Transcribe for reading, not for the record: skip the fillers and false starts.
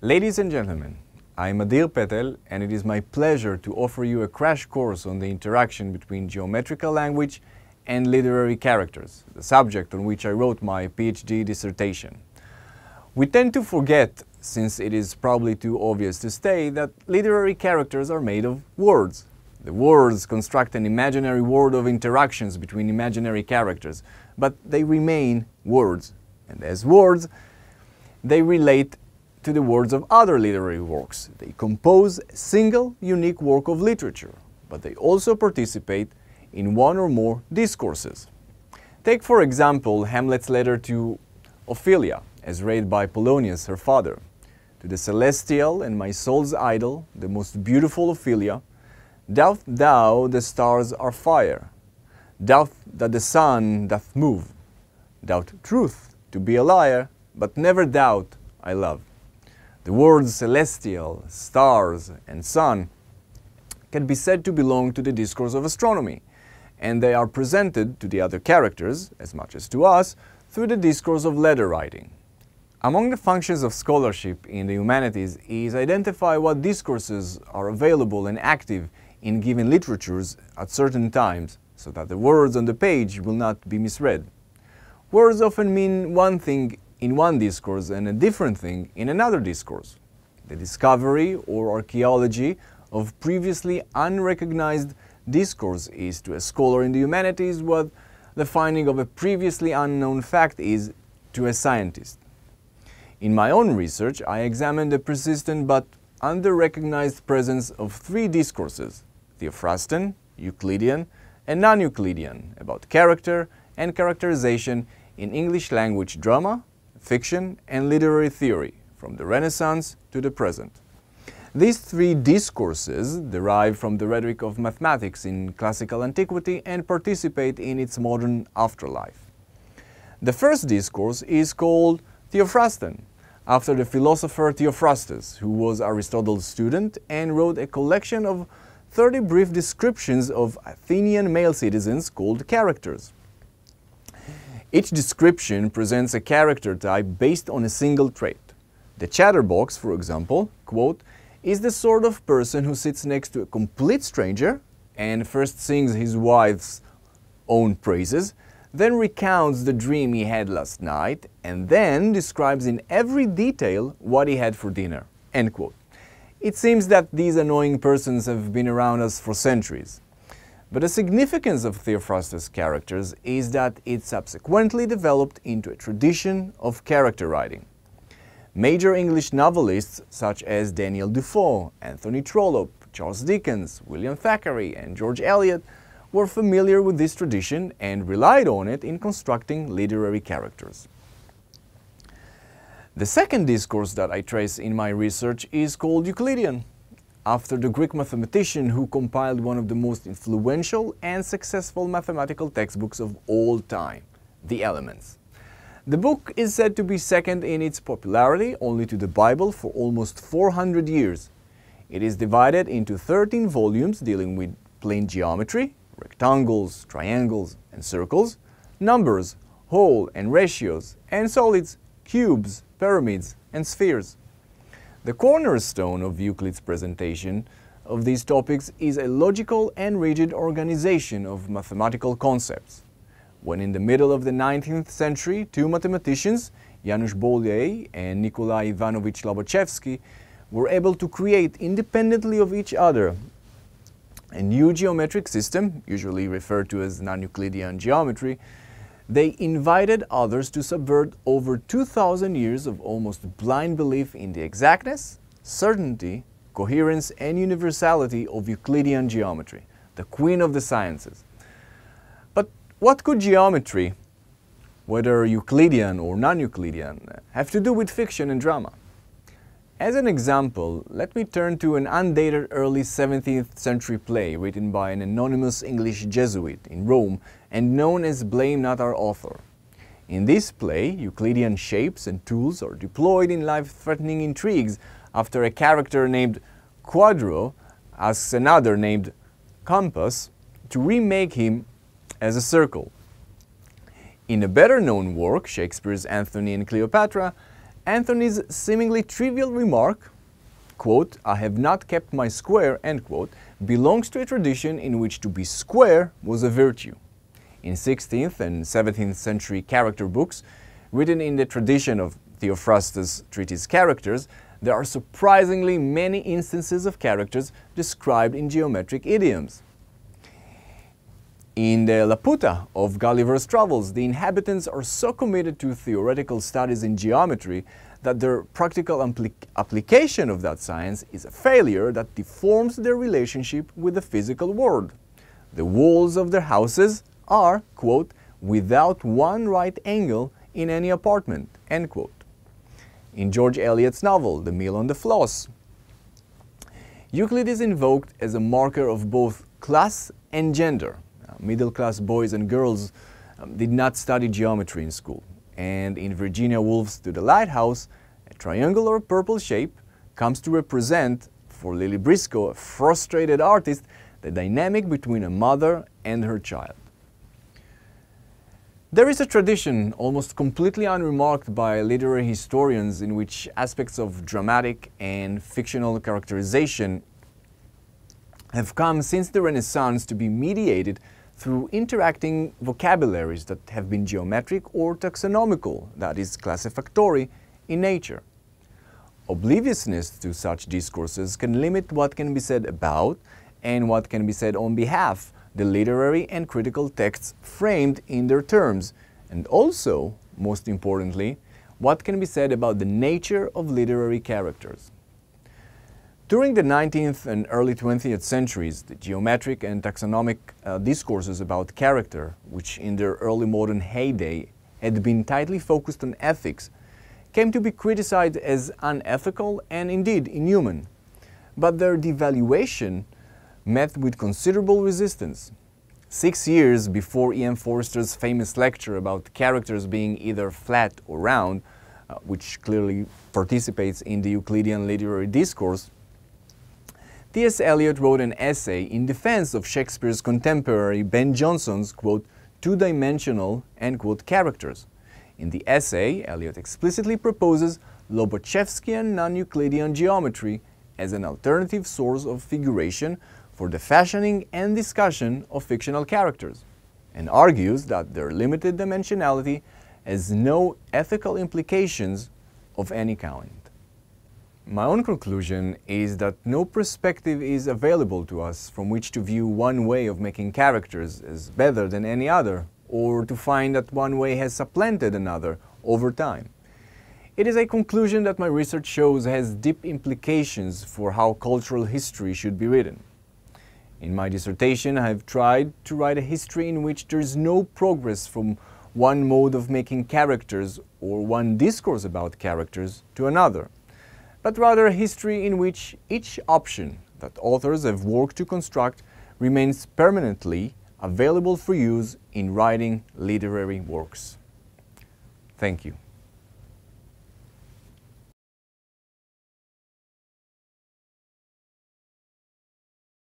Ladies and gentlemen, I'm Adir Pטל, and it is my pleasure to offer you a crash course on the interaction between geometrical language and literary characters, the subject on which I wrote my PhD dissertation. We tend to forget, since it is probably too obvious to state, that literary characters are made of words. The words construct an imaginary world of interactions between imaginary characters, but they remain words. And as words, they relate to the words of other literary works. They compose a single, unique work of literature, but they also participate in one or more discourses. Take, for example, Hamlet's letter to Ophelia, as read by Polonius, her father. To the celestial and my soul's idol, the most beautiful Ophelia, doubt thou the stars are fire, doubt that the sun doth move, doubt truth to be a liar, but never doubt I love. The words celestial, stars, and sun can be said to belong to the discourse of astronomy, and they are presented to the other characters, as much as to us, through the discourse of letter writing. Among the functions of scholarship in the humanities is identify what discourses are available and active in given literatures at certain times, so that the words on the page will not be misread. Words often mean one thing in one discourse and a different thing in another discourse. The discovery or archaeology of previously unrecognized discourse is to a scholar in the humanities what the finding of a previously unknown fact is to a scientist. In my own research, I examined the persistent but under-recognized presence of three discourses: Theophrastan, Euclidean, and Non-Euclidean, about character and characterization in English language drama, fiction, and literary theory, from the Renaissance to the present. These three discourses derive from the rhetoric of mathematics in classical antiquity and participate in its modern afterlife. The first discourse is called Theophrastan, after the philosopher Theophrastus, who was Aristotle's student and wrote a collection of 30 brief descriptions of Athenian male citizens called characters. Each description presents a character type based on a single trait. The chatterbox, for example, quote, is the sort of person who sits next to a complete stranger and first sings his wife's own praises, then recounts the dream he had last night, and then describes in every detail what he had for dinner, end quote. It seems that these annoying persons have been around us for centuries. But the significance of Theophrastus' characters is that it subsequently developed into a tradition of character writing. Major English novelists such as Daniel Defoe, Anthony Trollope, Charles Dickens, William Thackeray, and George Eliot were familiar with this tradition and relied on it in constructing literary characters. The second discourse that I trace in my research is called Euclidean, after the Greek mathematician who compiled one of the most influential and successful mathematical textbooks of all time, the Elements. The book is said to be second in its popularity only to the Bible for almost 400 years. It is divided into 13 volumes dealing with plane geometry, rectangles, triangles, and circles, numbers, whole and ratios, and solids, cubes, pyramids, and spheres. The cornerstone of Euclid's presentation of these topics is a logical and rigid organization of mathematical concepts. When in the middle of the 19th century, two mathematicians, Janusz Bolyai and Nikolai Ivanovich Lobachevsky, were able to create independently of each other a new geometric system, usually referred to as non-Euclidean geometry, they invited others to subvert over 2,000 years of almost blind belief in the exactness, certainty, coherence, and universality of Euclidean geometry, the queen of the sciences. But what could geometry, whether Euclidean or non-Euclidean, have to do with fiction and drama? As an example, let me turn to an undated early 17th century play written by an anonymous English Jesuit in Rome and known as Blame Not Our Author. In this play, Euclidean shapes and tools are deployed in life-threatening intrigues after a character named Quadro asks another named Compass to remake him as a circle. In a better-known work, Shakespeare's Antony and Cleopatra, Anthony's seemingly trivial remark, quote, "I have not kept my square," end quote, belongs to a tradition in which to be square was a virtue. In 16th and 17th century character books, written in the tradition of Theophrastan treatise Characters, there are surprisingly many instances of characters described in geometric idioms. In the Laputa of Gulliver's Travels, the inhabitants are so committed to theoretical studies in geometry that their practical application of that science is a failure that deforms their relationship with the physical world. The walls of their houses are, quote, "without one right angle in any apartment," end quote. In George Eliot's novel, The Mill on the Floss, Euclid is invoked as a marker of both class and gender. Middle-class boys and girls did not study geometry in school. And in Virginia Woolf's To the Lighthouse, a triangular purple shape comes to represent, for Lily Briscoe, a frustrated artist, the dynamic between a mother and her child. There is a tradition, almost completely unremarked by literary historians, in which aspects of dramatic and fictional characterization have come since the Renaissance to be mediated through interacting vocabularies that have been geometric or taxonomical, that is, classificatory, in nature. Obliviousness to such discourses can limit what can be said about and what can be said on behalf the literary and critical texts framed in their terms, and also, most importantly, what can be said about the nature of literary characters. During the 19th and early 20th centuries, the geometric and taxonomic discourses about character, which in their early modern heyday had been tightly focused on ethics, came to be criticized as unethical and indeed inhuman. But their devaluation met with considerable resistance. 6 years before E.M. Forster's famous lecture about characters being either flat or round, which clearly participates in the Euclidean literary discourse, T.S. Eliot wrote an essay in defense of Shakespeare's contemporary Ben Jonson's, quote, "two-dimensional," end quote, characters. In the essay, Eliot explicitly proposes Lobachevskian non-Euclidean geometry as an alternative source of figuration for the fashioning and discussion of fictional characters, and argues that their limited dimensionality has no ethical implications of any kind. My own conclusion is that no perspective is available to us from which to view one way of making characters as better than any other, or to find that one way has supplanted another over time. It is a conclusion that my research shows has deep implications for how cultural history should be written. In my dissertation, I have tried to write a history in which there is no progress from one mode of making characters or one discourse about characters to another, but rather a history in which each option that authors have worked to construct remains permanently available for use in writing literary works. Thank you.